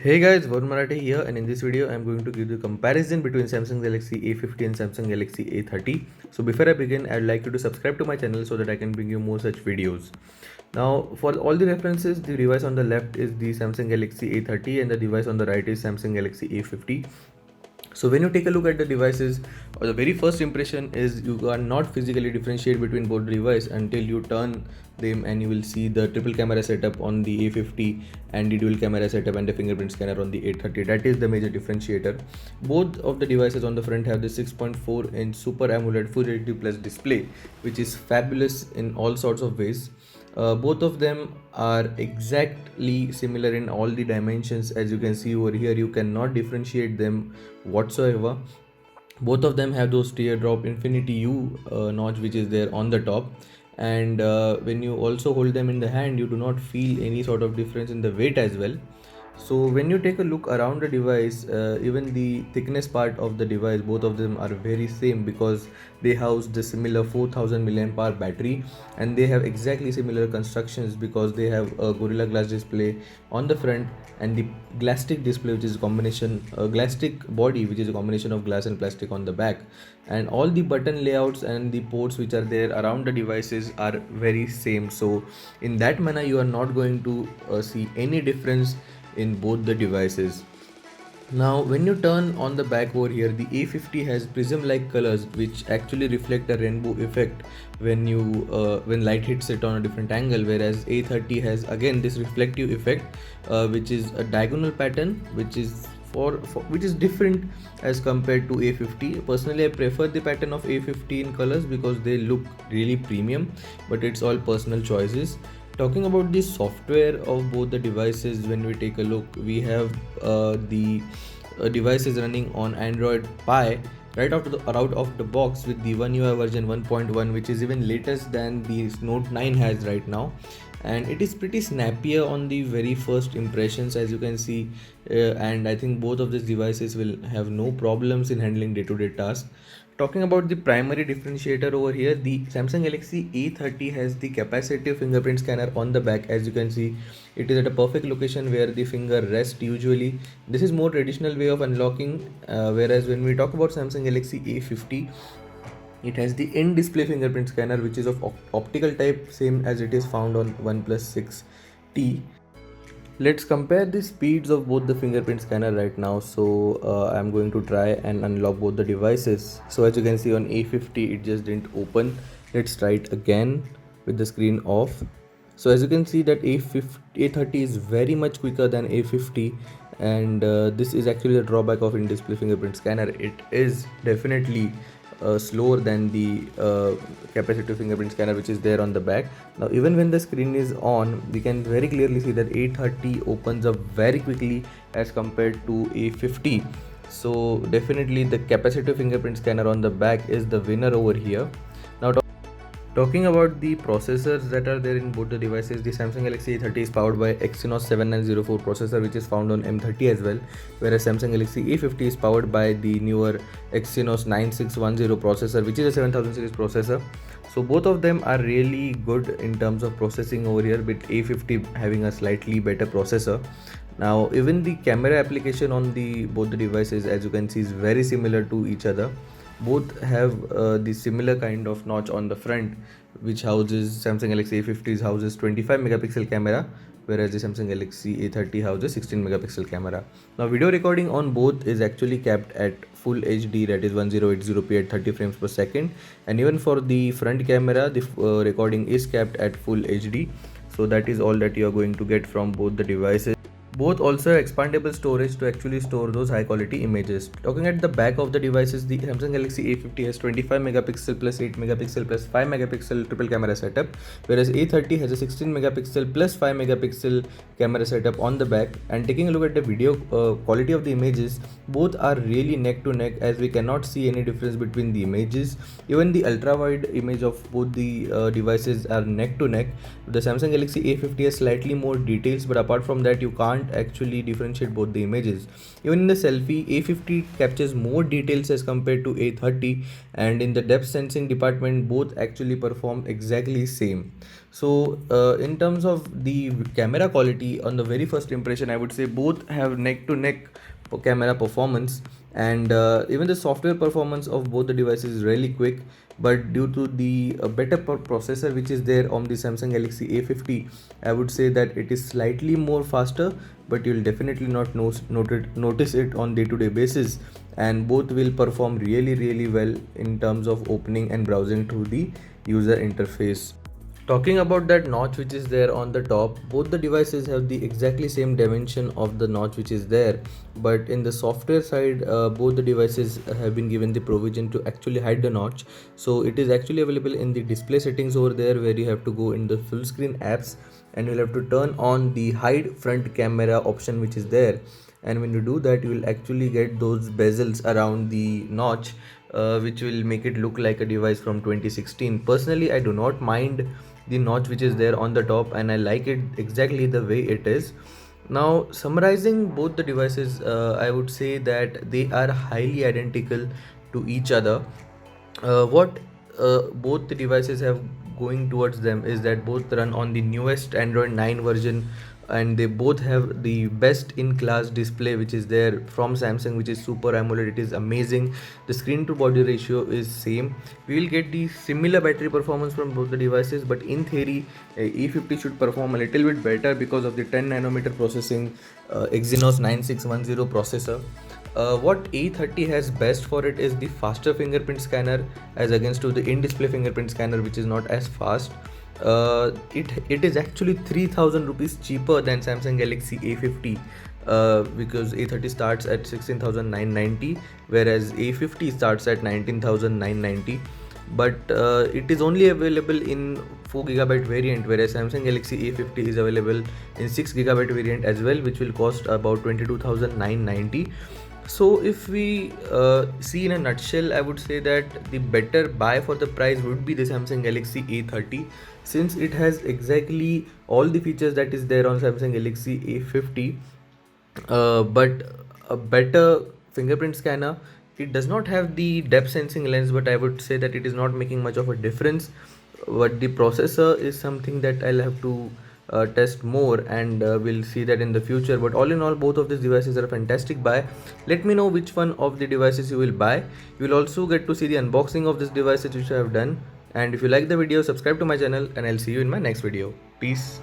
Hey guys, Varun Marathi here, and in this video I'm going to give you a comparison between Samsung Galaxy A50 and Samsung Galaxy A30. So before I begin, I'd like you to subscribe to my channel so that I can bring you more such videos. Now, for all the references, the device on the left is the Samsung Galaxy A30 and the device on the right is Samsung Galaxy A50. So when you take a look at the devices, the very first impression is you are not physically differentiate between both device until you turn them and you will see the triple camera setup on the A50 and the dual camera setup and the fingerprint scanner on the A30. That is the major differentiator. Both of the devices on the front have the 6.4-inch Super AMOLED Full HD Plus display, which is fabulous in all sorts of ways. Both of them are exactly similar in all the dimensions. As you can see over here, you cannot differentiate them whatsoever. Both of them have those teardrop infinity U notch which is there on the top, and when you also hold them in the hand, you do not feel any sort of difference in the weight as well. So when you take a look around the device, even the thickness part of the device, both of them are very same because they house the similar 4000 mAh battery, and they have exactly similar constructions because they have a Gorilla Glass display on the front and the Glastic display, which is a combination Glastic body, which is a combination of glass and plastic on the back. And all the button layouts and the ports which are there around the devices are very same. So in that manner, you are not going to see any difference in both the devices. Now when you turn on the back over here, the A50 has prism like colors which actually reflect a rainbow effect when when light hits it on a different angle, whereas A30 has again this reflective effect, which is a diagonal pattern which is which is different as compared to A50. Personally, I prefer the pattern of A50 in colors because they look really premium, but it's all personal choices. Talking about the software of both the devices, when we take a look, we have the devices running on Android Pie right out of the box with the One UI version 1.1, which is even latest than the Note 9 has right now, and it is pretty snappier on the very first impressions, as you can see, and I think both of these devices will have no problems in handling day-to-day tasks. Talking about the primary differentiator over here, the Samsung Galaxy A30 has the capacitive fingerprint scanner on the back. As you can see, it is at a perfect location where the finger rests usually. This is more traditional way of unlocking, whereas when we talk about Samsung Galaxy A50, it has the in-display fingerprint scanner, which is of optical type, same as it is found on OnePlus 6T. Let's compare the speeds of both the fingerprint scanner right now. So I'm going to try and unlock both the devices. So as you can see on A50, it just didn't open. Let's try it again with the screen off. So as you can see that A30 is very much quicker than A50, and this is actually the drawback of in-display fingerprint scanner. It is definitely slower than the capacitive fingerprint scanner which is there on the back. Now even when the screen is on, we can very clearly see that A30 opens up very quickly as compared to A50. So definitely the capacitive fingerprint scanner on the back is the winner over here. Now talking about the processors that are there in both the devices, the Samsung Galaxy A30 is powered by Exynos 7904 processor, which is found on M30 as well, whereas Samsung Galaxy A50 is powered by the newer Exynos 9610 processor, which is a 7000 series processor. So both of them are really good in terms of processing over here, with A50 having a slightly better processor. Now even the camera application on both the devices, as you can see, is very similar to each other. Both have the similar kind of notch on the front, which houses Samsung Galaxy A50 houses 25 megapixel camera, whereas the Samsung Galaxy A30 houses 16 megapixel camera. Now video recording on both is actually capped at full HD, that is 1080p at 30 frames per second, and even for the front camera, the recording is capped at full HD. So that is all that you are going to get from both the devices. Both also have expandable storage to actually store those high quality images. Talking at the back of the devices, the Samsung Galaxy A50 has 25 megapixel plus 8 megapixel plus 5 megapixel triple camera setup, whereas A30 has a 16 megapixel plus 5 megapixel camera setup on the back. And taking a look at the video quality of the images, both are really neck to neck, as we cannot see any difference between the images. Even the ultra wide image of both the devices are neck to neck. The Samsung Galaxy A50 has slightly more details, but apart from that, you can't can't actually differentiate both the images. Even in the selfie, A50 captures more details as compared to A30, and in the depth sensing department, both actually perform exactly same. So in terms of the camera quality, on the very first impression, I would say both have neck to neck camera performance, and even the software performance of both the devices is really quick. But due to the better processor which is there on the Samsung Galaxy A50, I would say that it is slightly more faster, but you'll definitely not notice it on day-to-day basis, and both will perform really well in terms of opening and browsing through the user interface. Talking about that notch which is there on the top, both the devices have the exactly same dimension of the notch which is there, but in the software side, both the devices have been given the provision to actually hide the notch. So it is actually available in the display settings over there, where you have to go in the full screen apps and you'll have to turn on the hide front camera option which is there. And when you do that, you will actually get those bezels around the notch, which will make it look like a device from 2016. Personally, I do not mind the notch which is there on the top, and I like it exactly the way it is. Now, summarizing both the devices, I would say that they are highly identical to each other. What both the devices have going towards them is that both run on the newest Android 9 version, and they both have the best in class display which is there from Samsung, which is Super AMOLED. It is amazing. The screen to body ratio is same. We will get the similar battery performance from both the devices, but in theory E50 should perform a little bit better because of the 10 nanometer processing Exynos 9610 processor. What A30 has best for it is the faster fingerprint scanner as against to the in-display fingerprint scanner, which is not as fast. It is actually 3000 rupees cheaper than Samsung Galaxy A50, because A30 starts at 16,990, whereas A50 starts at 19,990. But it is only available in 4GB variant, whereas Samsung Galaxy A50 is available in 6GB variant as well, which will cost about 22,990. So if we see in a nutshell, I would say that the better buy for the price would be the Samsung Galaxy A30, since it has exactly all the features that is there on Samsung Galaxy A50, but a better fingerprint scanner. It does not have the depth sensing lens, but I would say that it is not making much of a difference. But the processor is something that I'll have to test more, and we'll see that in the future. But all in all, both of these devices are a fantastic buy. Let me know which one of the devices you will buy. You will also get to see the unboxing of these devices which I have done. And if you like the video, subscribe to my channel, and I'll see you in my next video. Peace.